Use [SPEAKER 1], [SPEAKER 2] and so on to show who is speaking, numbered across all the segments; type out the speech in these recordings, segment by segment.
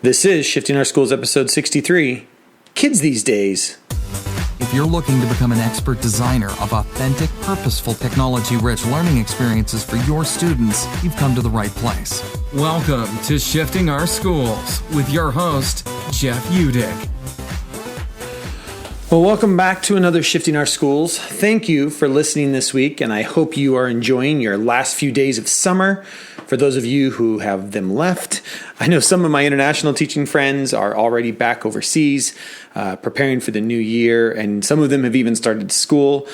[SPEAKER 1] This is Shifting Our Schools, episode 63, Kids These Days.
[SPEAKER 2] If you're looking to become an expert designer of authentic, purposeful, technology-rich learning experiences for your students, you've come to the right place.
[SPEAKER 3] Welcome to Shifting Our Schools with your host, Jeff Udick.
[SPEAKER 1] Well, welcome back to another Shifting Our Schools. Thank you for listening this week, and I hope you are enjoying your last few days of summer. For those of you who have them left, I know some of my international teaching friends are already back overseas, preparing for the new year, and some of them have even started school.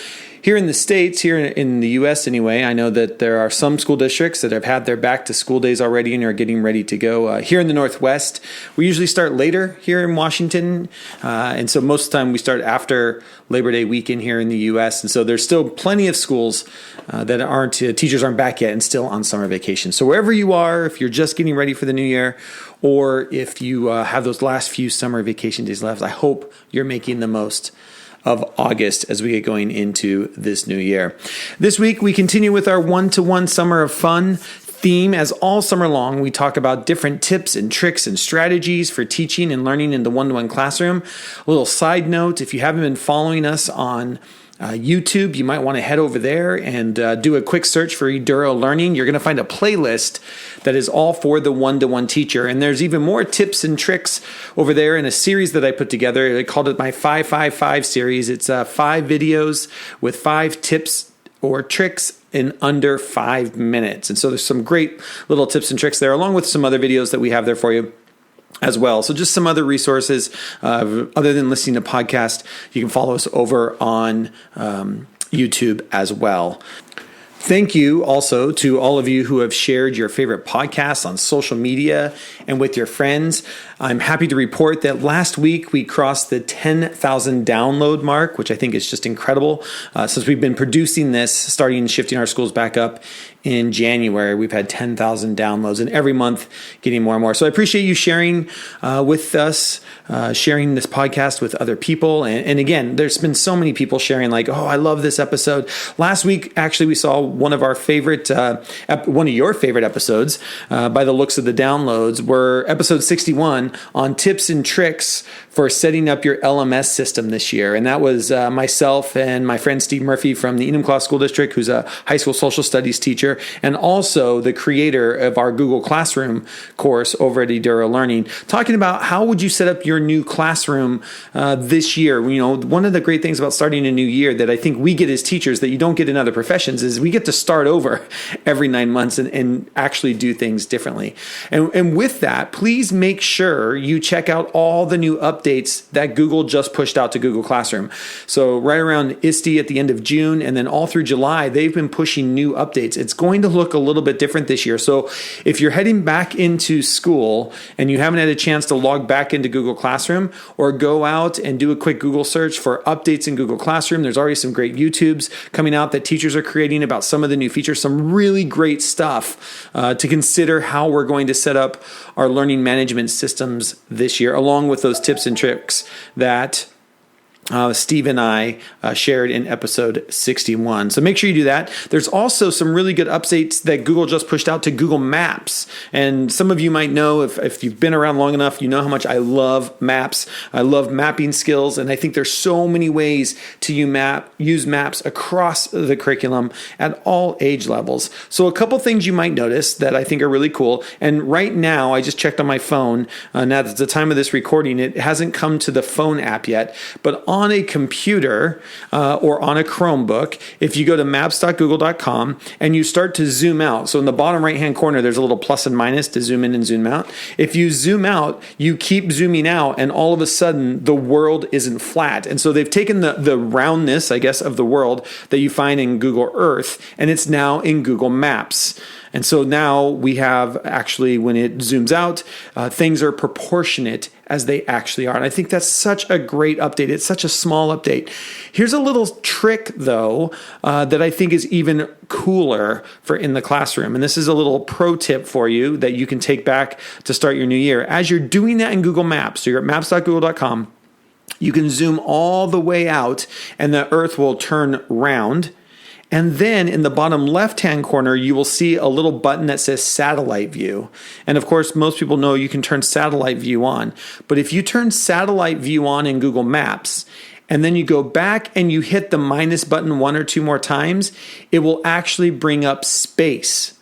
[SPEAKER 1] Here in the States, here in the U.S. anyway, I know that there are some school districts that have had their back to school days already and are getting ready to go. Here in the Northwest, we usually start later here in Washington, and so most of the time we start after Labor Day weekend here in the U.S., and so there's still plenty of schools that aren't, teachers aren't back yet and still on summer vacation. So wherever you are, if you're just getting ready for the new year, or if you have those last few summer vacation days left, I hope you're making the most of August as we get going into this new year. This week, we continue with our one-to-one Summer of Fun theme. As all summer long, we talk about different tips and tricks and strategies for teaching and learning in the one-to-one classroom. A little side note, if you haven't been following us on YouTube, you might want to head over there and do a quick search for Eduro Learning. You're going to find a playlist that is all for the one-to-one teacher. And there's even more tips and tricks over there in a series that I put together. I called it my 555 series. It's 5 videos with 5 tips or tricks in under 5 minutes. And so there's some great little tips and tricks there, along with some other videos that we have there for you as well. So just some other resources other than listening to podcasts. You can follow us over on YouTube as well. Thank you also to all of you who have shared your favorite podcasts on social media and with your friends. I'm happy to report that last week we crossed the 10,000 download mark, which I think is just incredible. Since we've been producing this, starting Shifting Our Schools back up in January, we've had 10,000 downloads, and every month getting more and more. So I appreciate you sharing with us, sharing this podcast with other people. And again, there's been so many people sharing like, oh, I love this episode. Last week, actually, we saw one of our favorite, one of your favorite episodes, by the looks of the downloads, were episode 61 on tips and tricks for setting up your LMS system this year. And that was myself and my friend Steve Murphy from the Enumclaw School District, who's a high school social studies teacher, and also the creator of our Google Classroom course over at Eduro Learning, talking about how would you set up your new classroom this year. You know, one of the great things about starting a new year that I think we get as teachers that you don't get in other professions is we get to start over every 9 months and actually do things differently. And with that, please make sure you check out all the new updates that Google just pushed out to Google Classroom. So right around ISTE at the end of June and then all through July, they've been pushing new updates. It's going to look a little bit different this year. So if you're heading back into school and you haven't had a chance to log back into Google Classroom, or go out and do a quick Google search for updates in Google Classroom, there's already some great YouTubes coming out that teachers are creating about some of the new features, some really great stuff to consider how we're going to set up our learning management systems this year, along with those tips and tricks that Steve and I shared in episode 61. So make sure you do that. There's also some really good updates that Google just pushed out to Google Maps. And some of you might know, if you've been around long enough, you know how much I love maps. I love mapping skills. And I think there's so many ways to use maps across the curriculum at all age levels. So a couple things you might notice that I think are really cool. And right now, I just checked on my phone. Now at the time of this recording, it hasn't come to the phone app yet. But on a computer or on a Chromebook, if you go to maps.google.com and you start to zoom out, so in the bottom right-hand corner, there's a little plus and minus to zoom in and zoom out. If you zoom out, you keep zooming out, and all of a sudden, the world isn't flat. And so they've taken the roundness, I guess, of the world that you find in Google Earth, and it's now in Google Maps. And so now we have actually, when it zooms out, things are proportionate as they actually are. And I think that's such a great update. It's such a small update. Here's a little trick, though, that I think is even cooler for in the classroom. And this is a little pro tip for you that you can take back to start your new year. As you're doing that in Google Maps, so you're at maps.google.com, you can zoom all the way out and the earth will turn round. And then in the bottom left-hand corner, you will see a little button that says satellite view. And of course, most people know you can turn satellite view on. But if you turn satellite view on in Google Maps, and then you go back and you hit the minus button one or two more times, it will actually bring up space.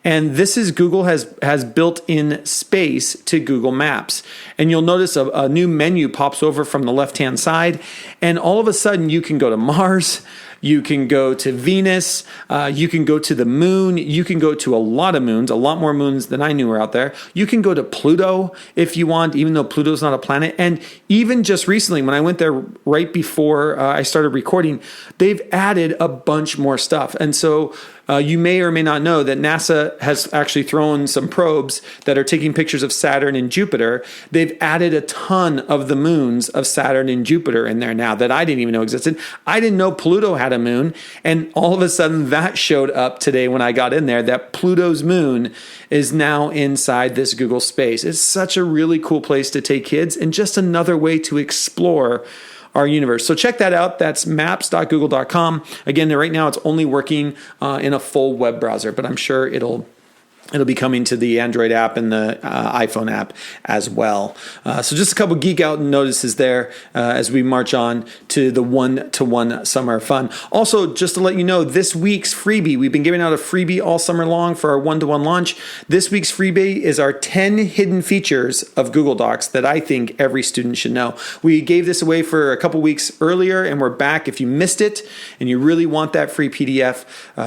[SPEAKER 1] And this is Google has built in space to Google Maps. And you'll notice a new menu pops over from the left-hand side. And all of a sudden, you can go to Mars. You can go to Venus. You can go to the moon. You can go to a lot of moons, a lot more moons than I knew were out there. You can go to Pluto if you want, even though Pluto's not a planet. And even just recently, when I went there right before I started recording, they've added a bunch more stuff. And so you may or may not know that NASA has actually thrown some probes that are taking pictures of Saturn and Jupiter. They've added a ton of the moons of Saturn and Jupiter in there now that I didn't even know existed. I didn't know Pluto had a moon. And all of a sudden that showed up today when I got in there, that Pluto's moon is now inside this Google space. It's such a really cool place to take kids and just another way to explore our universe. So check that out. That's maps.google.com. Again, right now it's only working in a full web browser, but I'm sure it'll be coming to the Android app and the iPhone app as well. So just a couple geek out notices there as we march on to the one-to-one summer fun. Also, just to let you know, this week's freebie, we've been giving out a freebie all summer long for our one-to-one launch. This week's freebie is our 10 hidden features of Google Docs that I think every student should know. We gave this away for a couple weeks earlier, and we're back. If you missed it and you really want that free PDF,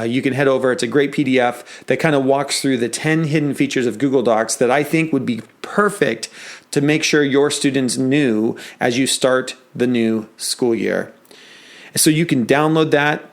[SPEAKER 1] you can head over. It's a great PDF that kind of walks through the 10 hidden features of Google Docs that I think would be perfect to make sure your students knew as you start the new school year. So you can download that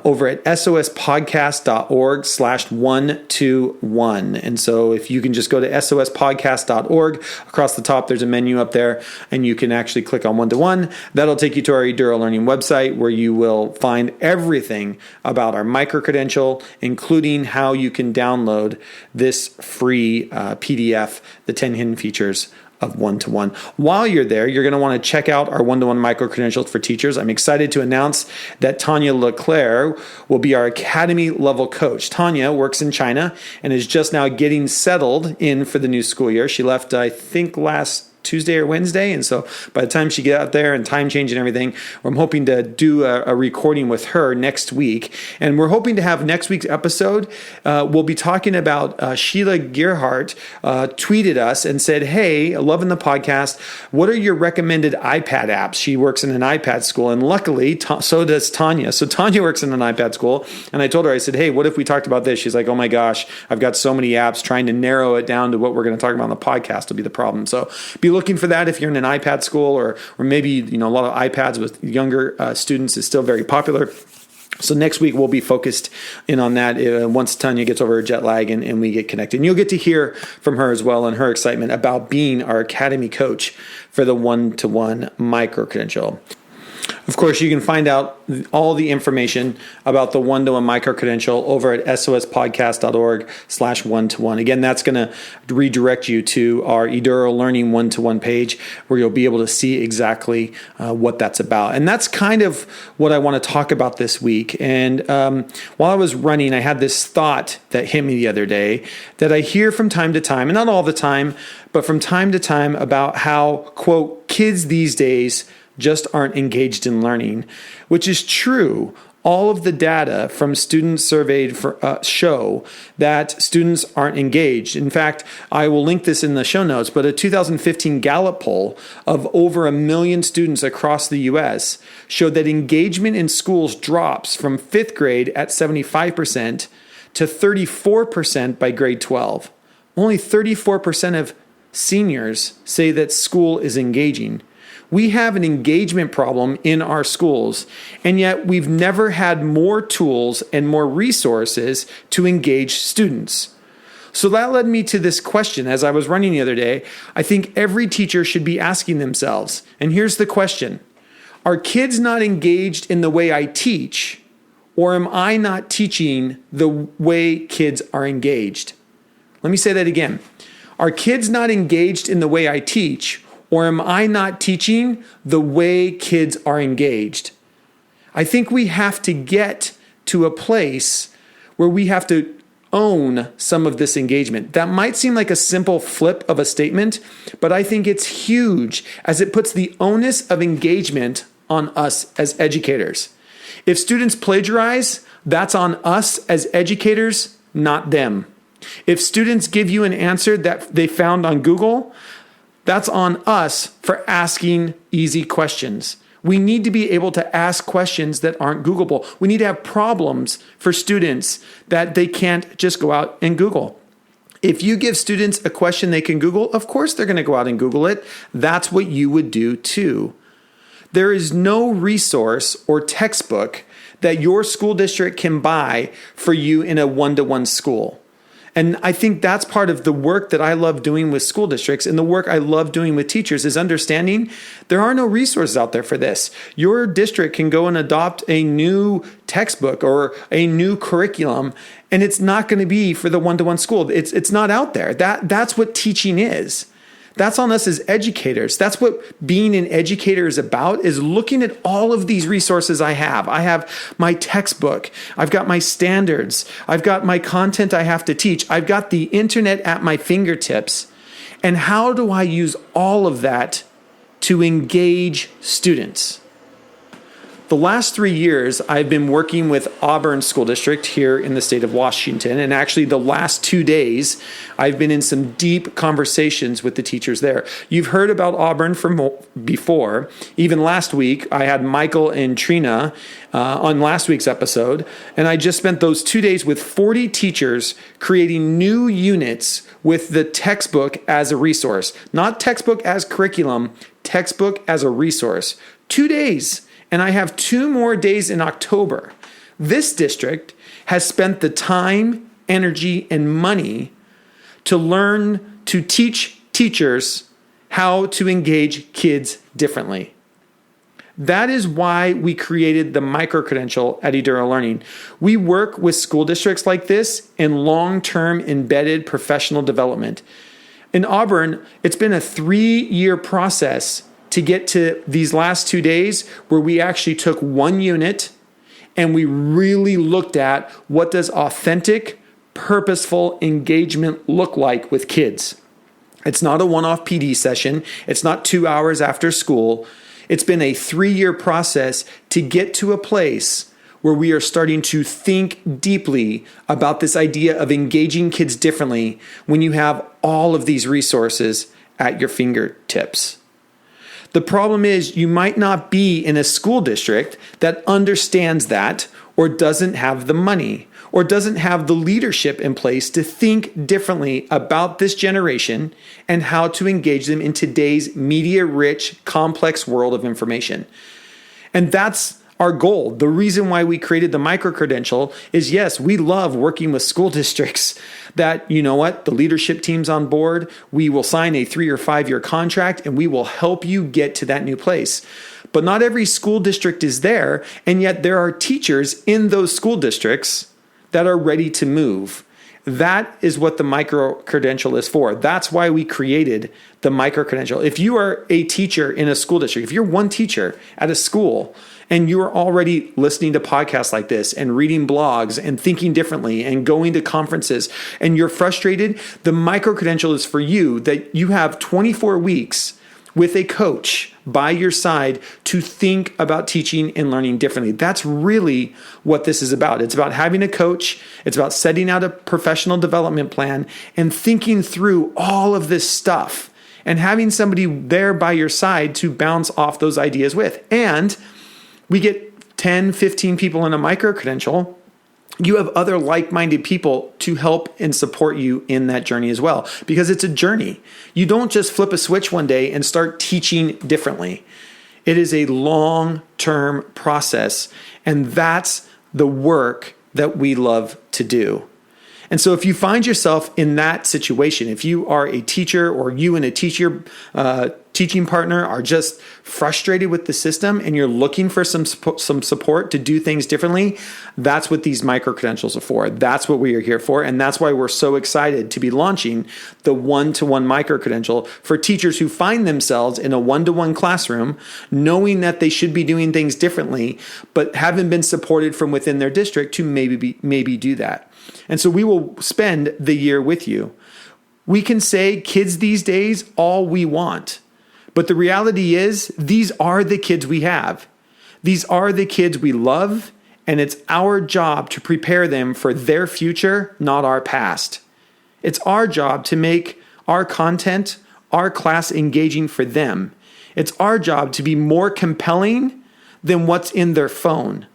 [SPEAKER 1] over at sospodcast.org/121. And so if you can just go to sospodcast.org, across the top there's a menu up there, and you can actually click on one-to-one. That'll take you to our Eduro Learning website, where you will find everything about our micro-credential, including how you can download this free PDF, the 10 hidden features of one-to-one. While you're there, you're going to want to check out our one-to-one micro-credentials for teachers. I'm excited to announce that Tanya Leclerc will be our academy level coach. Tanya works in China and is just now getting settled in for the new school year. She left, I think, last Tuesday or Wednesday. And so by the time she gets out there and time change and everything, I'm hoping to do a recording with her next week. And we're hoping to have next week's episode. We'll be talking about Sheila Gearhart tweeted us and said, hey, loving the podcast. What are your recommended iPad apps? She works in an iPad school. And luckily, so does Tanya. So Tanya works in an iPad school. And I told her, I said, hey, what if we talked about this? She's like, oh my gosh, I've got so many apps. Trying to narrow it down to what we're going to talk about on the podcast will be the problem. So be looking for that if you're in an iPad school, or maybe a lot of iPads with younger students is still very popular. So next week we'll be focused in on that once Tanya gets over her jet lag and we get connected. And you'll get to hear from her as well and her excitement about being our academy coach for the one-to-one micro-credential. Of course, you can find out all the information about the one-to-one micro-credential over at sospodcast.org/one-to-one. Again, that's going to redirect you to our Eduro Learning one-to-one page, where you'll be able to see exactly what that's about. And that's kind of what I want to talk about this week. And while I was running, I had this thought that hit me the other day that I hear from time to time, and not all the time, but from time to time, about how, quote, kids these days just aren't engaged in learning, which is true. All of the data from students surveyed show that students aren't engaged. In fact, I will link this in the show notes, but a 2015 Gallup poll of over 1 million students across the U.S. showed that engagement in schools drops from 5th grade at 75% to 34% by grade 12. Only 34% of seniors say that school is engaging. We have an engagement problem in our schools, and yet we've never had more tools and more resources to engage students. So that led me to this question as I was running the other day. I think every teacher should be asking themselves, and here's the question: are kids not engaged in the way I teach, or am I not teaching the way kids are engaged? Let me say that again. Are kids not engaged in the way I teach, or am I not teaching the way kids are engaged? I think we have to get to a place where we have to own some of this engagement. That might seem like a simple flip of a statement, but I think it's huge as it puts the onus of engagement on us as educators. If students plagiarize, that's on us as educators, not them. If students give you an answer that they found on Google, that's on us for asking easy questions. We need to be able to ask questions that aren't Googleable. We need to have problems for students that they can't just go out and Google. If you give students a question they can Google, of course they're going to go out and Google it. That's what you would do too. There is no resource or textbook that your school district can buy for you in a one-to-one school. And I think that's part of the work that I love doing with school districts and the work I love doing with teachers is understanding there are no resources out there for this. Your district can go and adopt a new textbook or a new curriculum, and it's not going to be for the one-to-one school. It's not out there. That's what teaching is. That's on us as educators. That's what being an educator is about, is looking at all of these resources I have. I have my textbook. I've got my standards. I've got my content I have to teach. I've got the internet at my fingertips. And how do I use all of that to engage students? The last 3 years, I've been working with Auburn School District here in the state of Washington. And actually, the last 2 days, I've been in some deep conversations with the teachers there. You've heard about Auburn from before. Even last week, I had Michael and Trina on last week's episode. And I just spent those 2 days with 40 teachers creating new units with the textbook as a resource. Not textbook as curriculum, textbook as a resource. 2 days. And I have 2 more days in October. This district has spent the time, energy, and money to learn to teach teachers how to engage kids differently. That is why we created the micro-credential at Eduro Learning. We work with school districts like this in long-term embedded professional development. In Auburn, it's been a 3-year process to get to these last 2 days where we actually took 1 unit and we really looked at what does authentic, purposeful engagement look like with kids. It's not a one-off PD session. It's not 2 hours after school. It's been a 3-year process to get to a place where we are starting to think deeply about this idea of engaging kids differently when you have all of these resources at your fingertips. The problem is you might not be in a school district that understands that or doesn't have the money or doesn't have the leadership in place to think differently about this generation and how to engage them in today's media-rich, complex world of information. And that's our goal. The reason why we created the micro-credential is, yes, we love working with school districts that, you know what, the leadership team's on board. We will sign a 3 or 5 year contract and we will help you get to that new place. But not every school district is there. And yet there are teachers in those school districts that are ready to move. That is what the micro-credential is for. That's why we created the micro-credential. If you are a teacher in a school district, if you're one teacher at a school and you are already listening to podcasts like this and reading blogs and thinking differently and going to conferences and you're frustrated, the micro-credential is for you, that you have 24 weeks with a coach by your side to think about teaching and learning differently. That's really what this is about. It's about having a coach. It's about setting out a professional development plan and thinking through all of this stuff and having somebody there by your side to bounce off those ideas with. And we get 10, 15 people in a micro-credential. You have other like-minded people to help and support you in that journey as well, because it's a journey. You don't just flip a switch one day and start teaching differently. It is a long-term process, and that's the work that we love to do. And so if you find yourself in that situation, if you are a teacher or you and a teacher teaching partner are just frustrated with the system and you're looking for some support to do things differently, that's what these micro-credentials are for. That's what we are here for. And that's why we're so excited to be launching the one-to-one micro-credential for teachers who find themselves in a one-to-one classroom, knowing that they should be doing things differently, but haven't been supported from within their district to maybe do that. And so we will spend the year with you. We can say kids these days all we want. But the reality is, these are the kids we have. These are the kids we love, and it's our job to prepare them for their future, not our past. It's our job to make our content, our class engaging for them. It's our job to be more compelling than what's in their phone,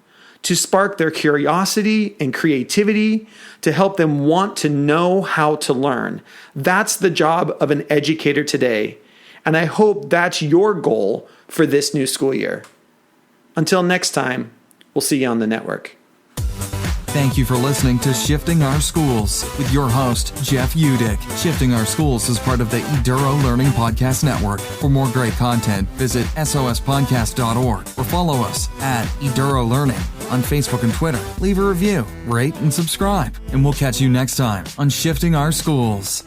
[SPEAKER 1] to spark their curiosity and creativity, to help them want to know how to learn. That's the job of an educator today. And I hope that's your goal for this new school year. Until next time, we'll see you on the network.
[SPEAKER 2] Thank you for listening to Shifting Our Schools with your host, Jeff Udick. Shifting Our Schools is part of the Eduro Learning Podcast Network. For more great content, visit sospodcast.org or follow us at Eduro Learning on Facebook and Twitter. Leave a review, rate, and subscribe. And we'll catch you next time on Shifting Our Schools.